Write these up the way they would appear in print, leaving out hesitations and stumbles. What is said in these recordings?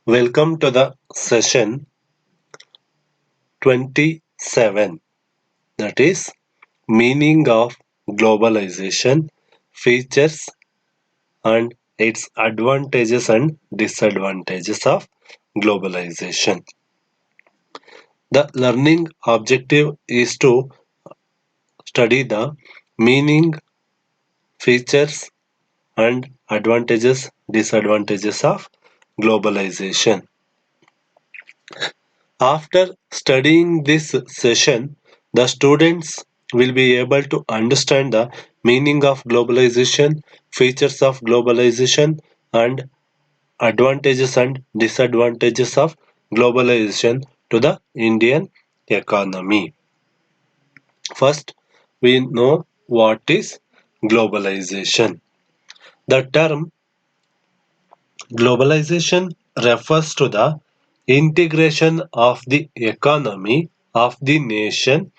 Welcome to the session 27, that is meaning of globalization, features and its advantages and disadvantages of globalization. The learning objective is to study the meaning, features and advantages, disadvantages of globalization. After studying this session, the students will be able to understand the meaning of globalization, features of globalization, and advantages and disadvantages of globalization to the Indian economy. First, we know what is globalization. The term globalization refers to the integration of the economy of the nation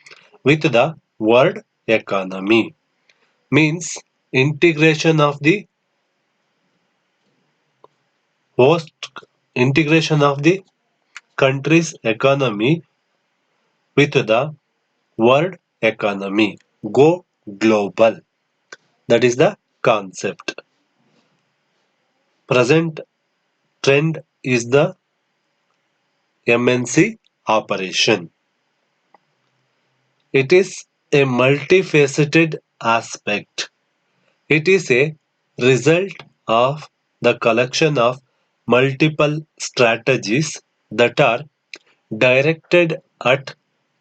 with the world economy. Means integration of the host integration of the country's economy with the world economy. Go global. That is the concept. Present trend is the MNC operation. It is a multifaceted aspect. It is a result of the collection of multiple strategies that are directed at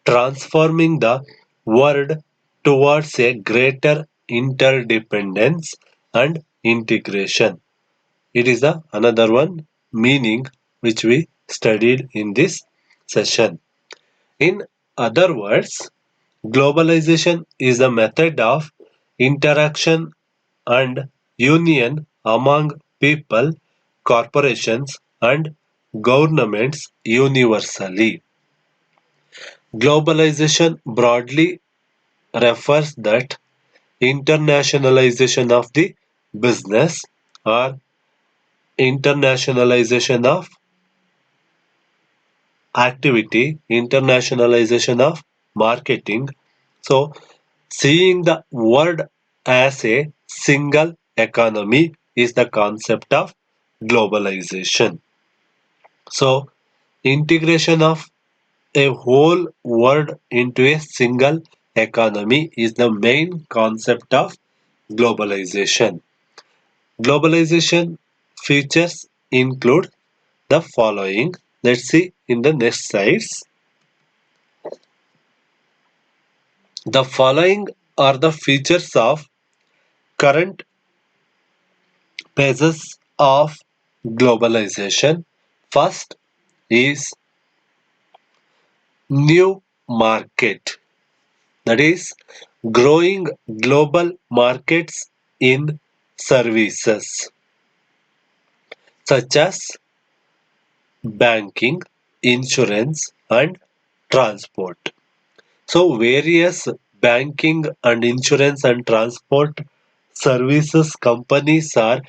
transforming the world towards a greater interdependence and integration. It is the another one meaning which we studied in this session. In other words, globalization is a method of interaction and union among people, corporations, and governments universally. Globalization broadly refers that internationalization of the business or internationalization of activity, internationalization of marketing. So, seeing the world as a single economy is the concept of globalization. So, integration of a whole world into a single economy is the main concept of globalization. Globalization features include the following. Let's see in the next slides. The following are the features of current phases of globalization. First is new market, that is growing global markets in services such as banking, insurance and transport. So various banking and insurance and transport services companies are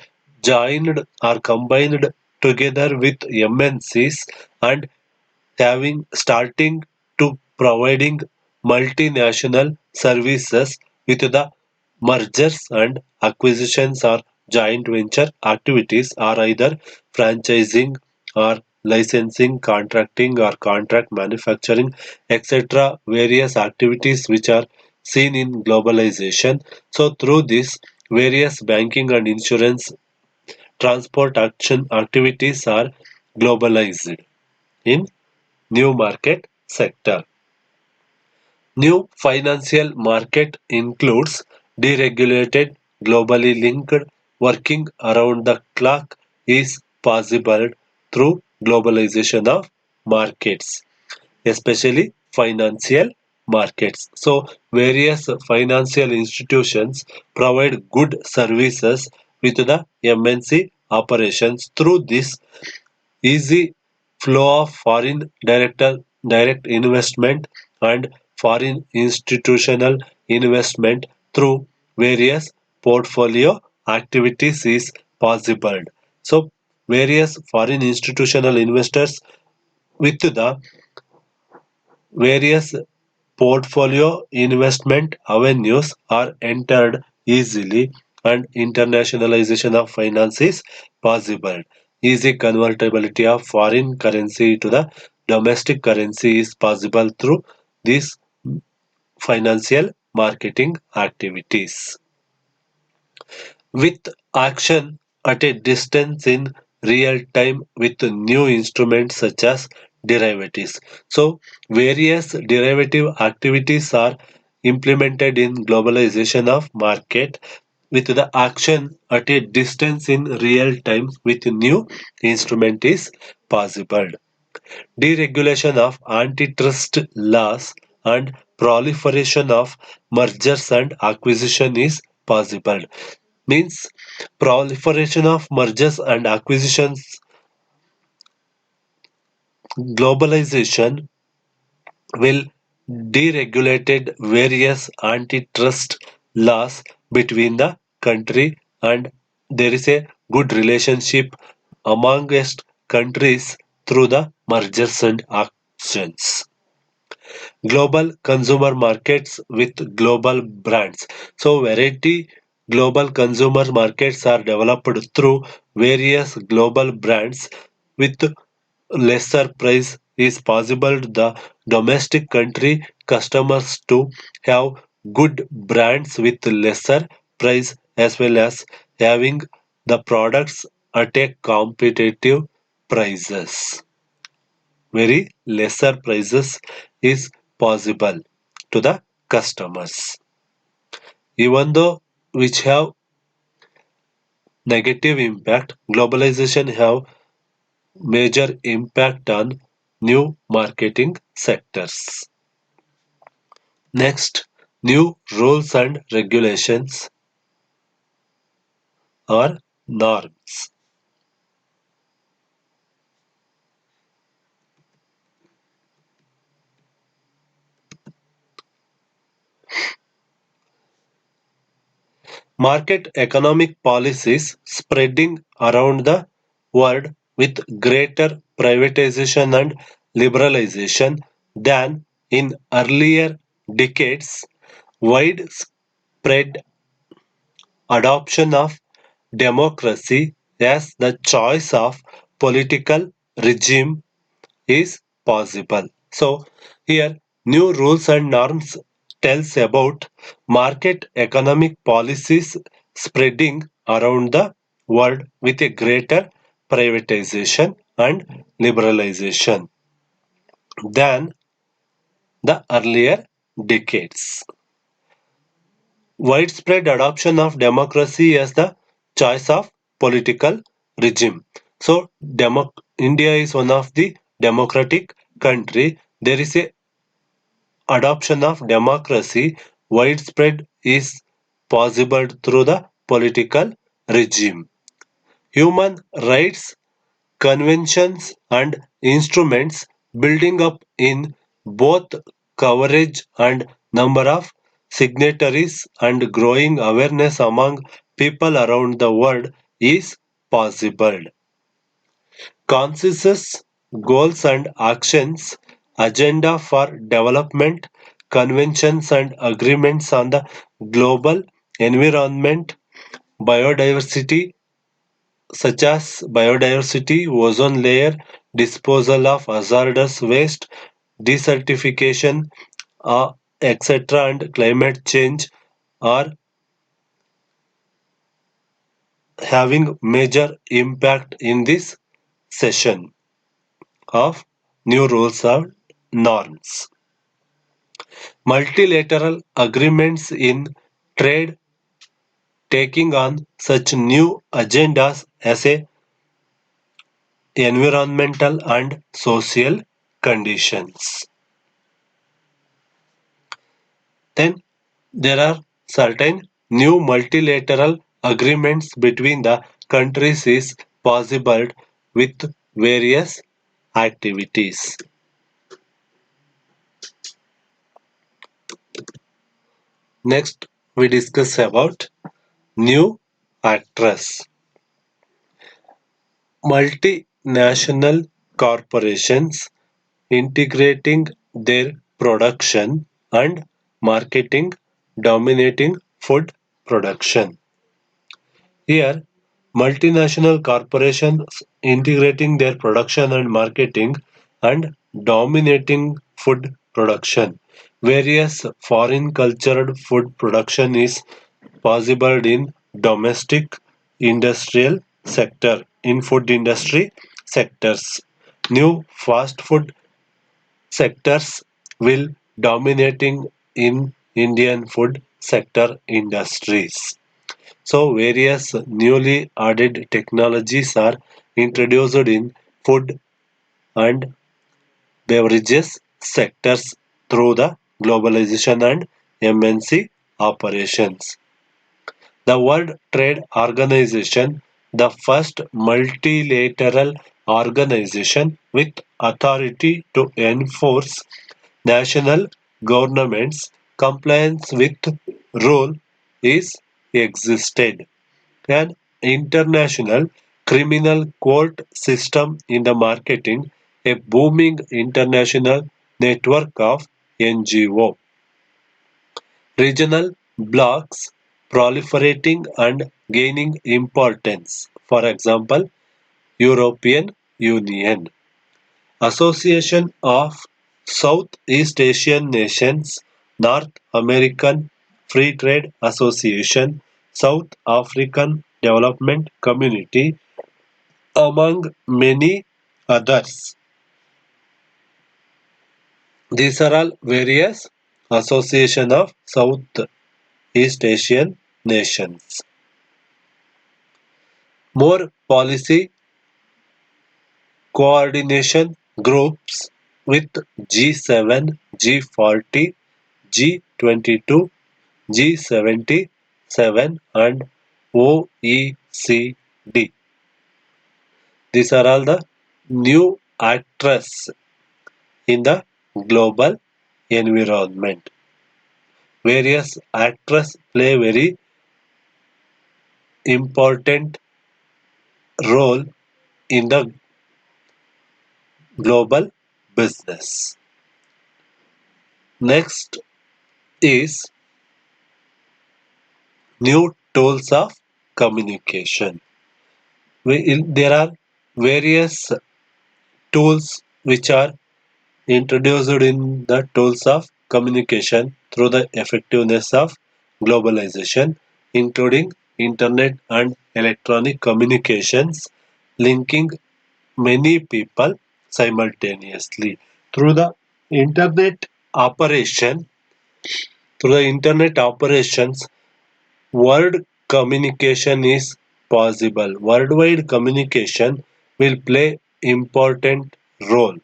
joined or combined together with MNCs and having starting to providing multinational services with the mergers and acquisitions or joint venture activities are either franchising or licensing, contracting or contract manufacturing, etc. Various activities which are seen in globalization. So through this, various banking and insurance transport action activities are globalized in new market sector. New financial market includes deregulated, globally linked, working around the clock is possible through globalization of markets, especially financial markets. So various financial institutions provide good services with the MNC operations. Through this easy flow of foreign direct investment and foreign institutional investment through various portfolio activities is possible. So various foreign institutional investors with the various portfolio investment avenues are entered easily and internationalization of finance is possible. Easy convertibility of foreign currency to the domestic currency is possible through these financial marketing activities. With action at a distance in real time with new instruments such as derivatives. So, various derivative activities are implemented in globalization of market with the action at a distance in real time with new instrument is possible. Deregulation of antitrust laws and proliferation of mergers and acquisition is possible. Means proliferation of mergers and acquisitions, globalization will deregulated various antitrust laws between the country, and there is a good relationship amongst countries through the mergers and actions. Global consumer markets with global brands. So variety global consumer markets are developed through various global brands with lesser price is possible the domestic country customers to have good brands with lesser price as well as having the products at a competitive prices. Very lesser prices is possible to the customers. Even though which have negative impact, globalization have major impact on new marketing sectors. Next, new rules and regulations or norms. Market economic policies spreading around the world with greater privatization and liberalization than in earlier decades, widespread adoption of democracy as the choice of political regime is possible. So here new rules and norms tells about market economic policies spreading around the world with a greater privatization and liberalization than the earlier decades. Widespread adoption of democracy as the choice of political regime. So India is one of the democratic country. There is a adoption of democracy widespread is possible through the political regime. Human rights conventions and instruments building up in both coverage and number of signatories and growing awareness among people around the world is possible. Consensus, goals and actions, agenda for development, conventions and agreements on the global environment, biodiversity, such as biodiversity, ozone layer, disposal of hazardous waste, desertification, etc., and climate change are having major impact in this session of new rules and norms. Multilateral agreements in trade taking on such new agendas as a environmental and social conditions. Then there are certain new multilateral agreements between the countries is possible with various activities. Next, we discuss about new actress. Multinational corporations integrating their production and marketing dominating food production. Here, multinational corporations integrating their production and marketing and dominating food production. Various foreign cultured food production is possible in domestic industrial sector, in food industry sectors. New fast food sectors will dominating in Indian food sector industries. So various newly added technologies are introduced in food and beverages sectors through the globalization and MNC operations. The World Trade Organization, the first multilateral organization with authority to enforce national governments' compliance with rule, is existed. An international criminal court system in the marketing, a booming international network of NGO. Regional blocs proliferating and gaining importance. For example, European Union, Association of Southeast Asian Nations, North American Free Trade Association, South African Development Community, among many others. These are all various association of Southeast Asian nations. More policy coordination groups with G7, G40, G22, G77 and OECD. These are all the new actors in the global environment. Various actors play very important role in the global business. Next is new tools of communication. There are various tools which are introduced in the tools of communication through the effectiveness of globalization, including internet and electronic communications, linking many people simultaneously. Through the internet operation, through the internet operations, world communication is possible. Worldwide communication will play important role.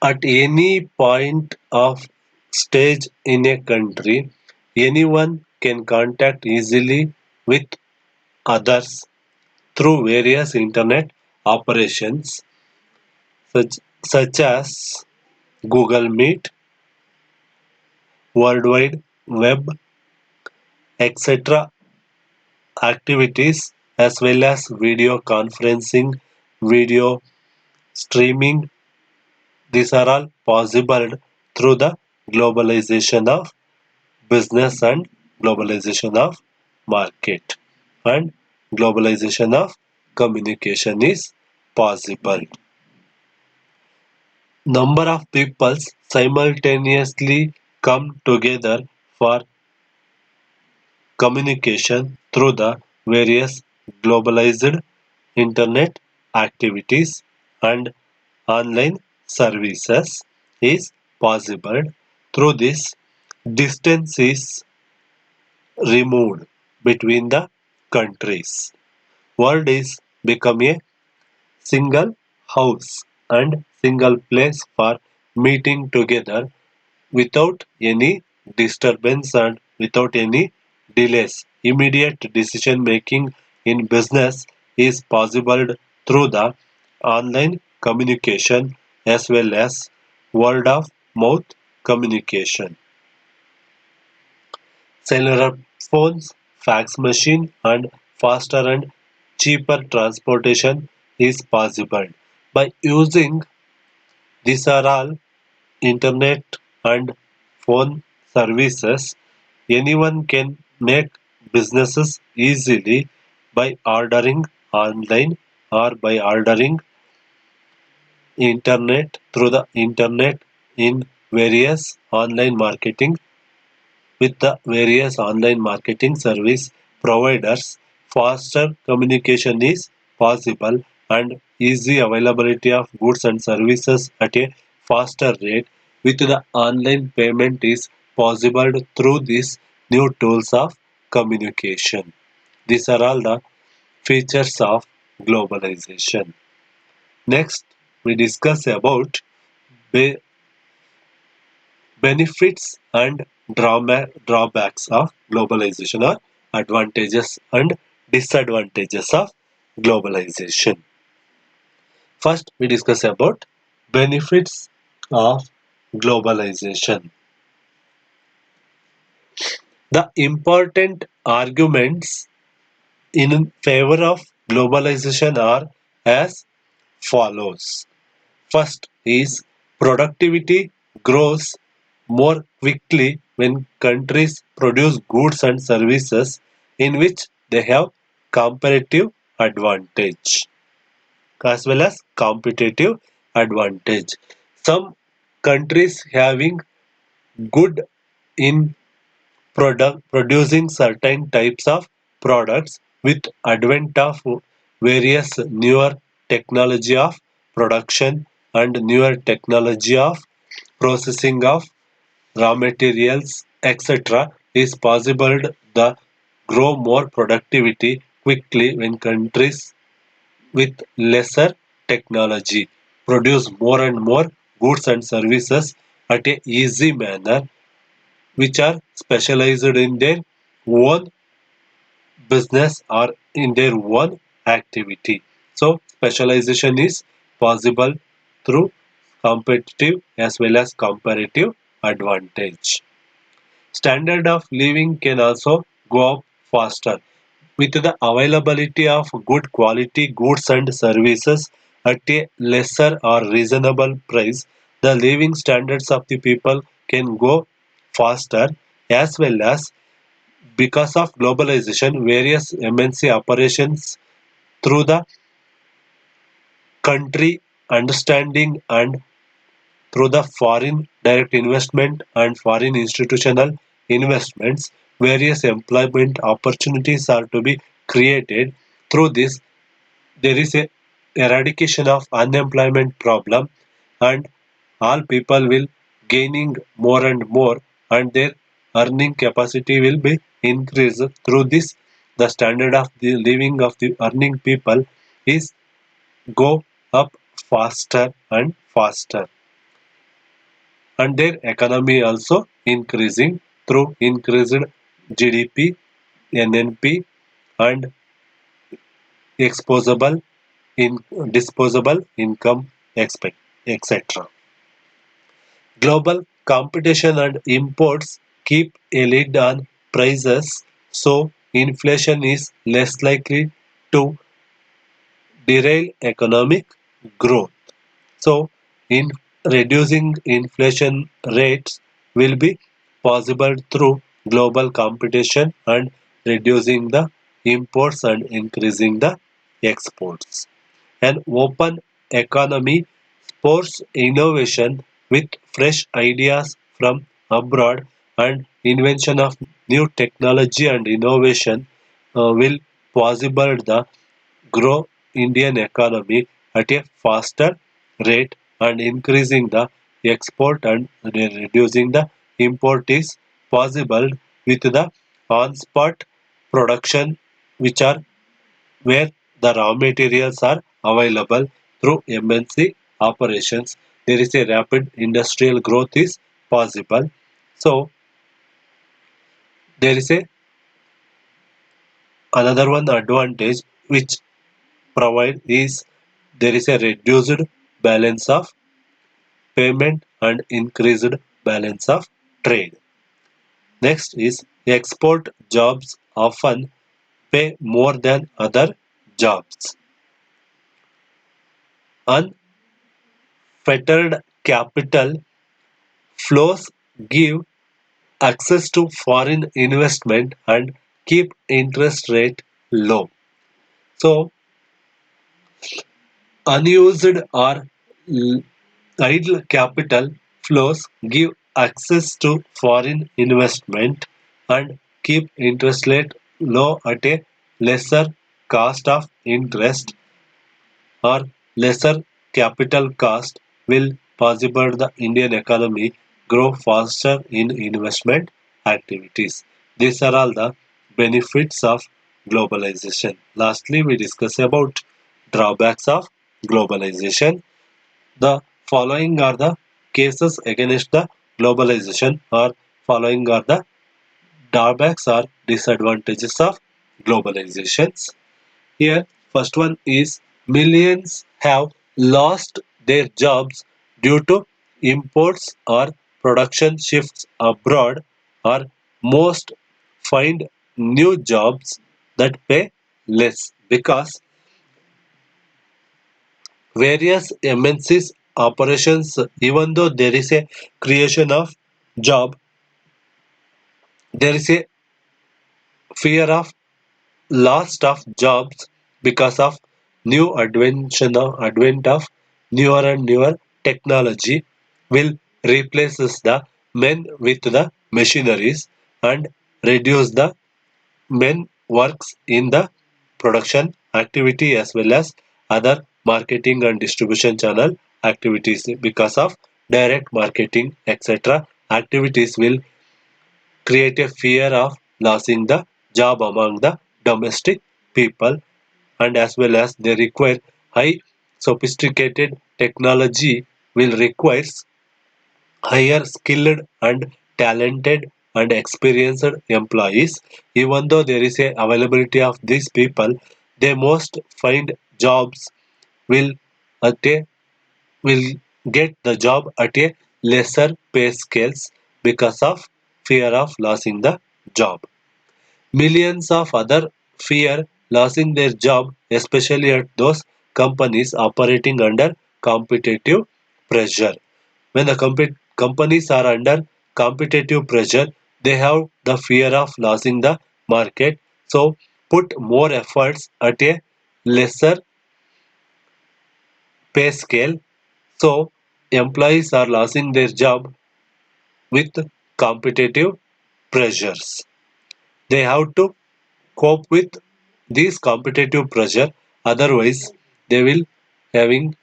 At any point of stage in a country, anyone can contact easily with others through various internet operations such as Google Meet, World Wide Web, etc. activities as well as video conferencing, video streaming. These are all possible through the globalization of business and globalization of market and globalization of communication is possible. Number of peoples simultaneously come together for communication through the various globalized internet activities and online services is possible. Through this, distance is removed between the countries. World is become a single house and single place for meeting together without any disturbance and without any delays. Immediate decision making in business is possible through the online communication as well as word of mouth communication. Cellular phones, fax machine and faster and cheaper transportation is possible. By using these are all internet and phone services, anyone can make businesses easily by ordering online or by ordering internet through the internet in various online marketing with the various online marketing service providers. Faster communication is possible and easy availability of goods and services at a faster rate with the online payment is possible through these new tools of communication. These are all the features of globalization. Next, we discuss about be- benefits and drawbacks of globalization or advantages and disadvantages of globalization. First, we discuss about benefits of globalization. The important arguments in favor of globalization are as follows. First is productivity grows more quickly when countries produce goods and services in which they have comparative advantage as well as competitive advantage. Some countries having good in producing certain types of products with advent of various newer technology of production and newer technology of processing of raw materials etc is possible the grow more productivity quickly when countries with lesser technology produce more and more goods and services at a easy manner which are specialized in their own business or in their own activity. So, specialization is possible through competitive as well as comparative advantage. Standard of living can also go up faster with the availability of good quality goods and services at a lesser or reasonable price. The living standards of the people can go faster as well as because of globalization, various MNC operations through the country understanding and through the foreign direct investment and foreign institutional investments, various employment opportunities are to be created. Through this, there is a eradication of unemployment problem and all people will gaining more and more and their earning capacity will be increased. Through this, the standard of the living of the earning people is go up faster and faster and their economy also increasing through increased GDP, NNP and exposable in disposable income expect etc. Global competition and imports keep a lid on prices, so inflation is less likely to derail economic growth. So, in reducing inflation rates will be possible through global competition and reducing the imports and increasing the exports. An open economy supports innovation with fresh ideas from abroad and invention of new technology and innovation will possible the grow Indian economy at a faster rate and increasing the export and reducing the import is possible with the on-spot production which are where the raw materials are available through MNC operations. There is a rapid industrial growth is possible. So there is a another one advantage which provide is there is a reduced balance of payment and increased balance of trade. Next is export jobs often pay more than other jobs. Unfettered capital flows give access to foreign investment and keep interest rate low. So unused or l- idle capital flows give access to foreign investment and keep interest rate low at a lesser cost of interest or lesser capital cost will possible the Indian economy grow faster in investment activities. These are all the benefits of globalization. Lastly, we discuss about drawbacks of globalization. The following are the cases against the globalization or following are the drawbacks or disadvantages of globalizations. Here, first one is millions have lost their jobs due to imports or production shifts abroad, or most find new jobs that pay less because various MNCs operations, even though there is a creation of job, there is a fear of loss of jobs because of advent of newer and newer technology will replaces the men with the machineries and reduce the men works in the production activity as well as other marketing and distribution channel activities because of direct marketing etc activities will create a fear of losing the job among the domestic people and as well as they require high sophisticated technology will require higher skilled and talented and experienced employees. Even though there is a availability of these people, they must find jobs will at a will get the job at a lesser pay scales because of fear of losing the job. Millions of other fear losing their job, especially at those companies operating under competitive pressure. When the companies are under competitive pressure, they have the fear of losing the market. So put more efforts at a lesser pay scale. So employees are losing their job with competitive pressures. They have to cope with this competitive pressure, otherwise they will having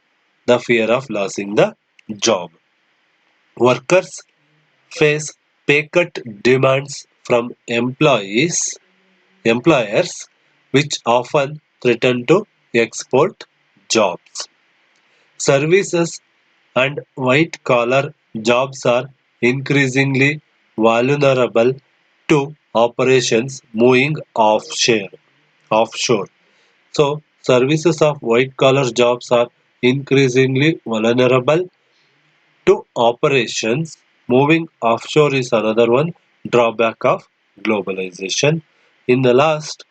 the fear of losing the job. Workers face pay cut demands from employers which often threaten to export jobs. Services and white collar jobs are increasingly vulnerable to operations moving offshore. So, services of white collar jobs are increasingly vulnerable to operations. Moving offshore is another one drawback of globalization. In the last,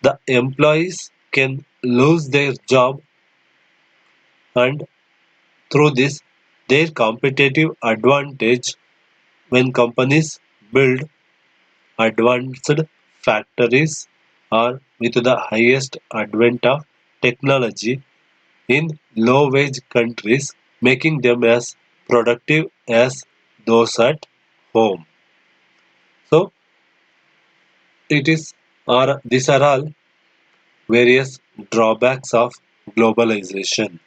the employees can lose their job and through this their competitive advantage when companies build advanced factories or with the highest advent of technology in low wage countries, making them as productive as those at home. So it is or these are all various drawbacks of globalization.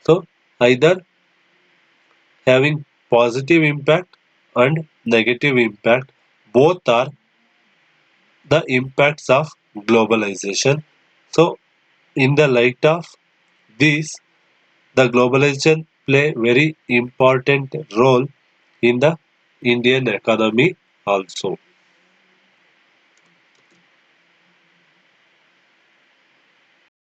So either having positive impact and negative impact, both are the impacts of globalization. So in the light of this, the globalization play very important role in the Indian economy also.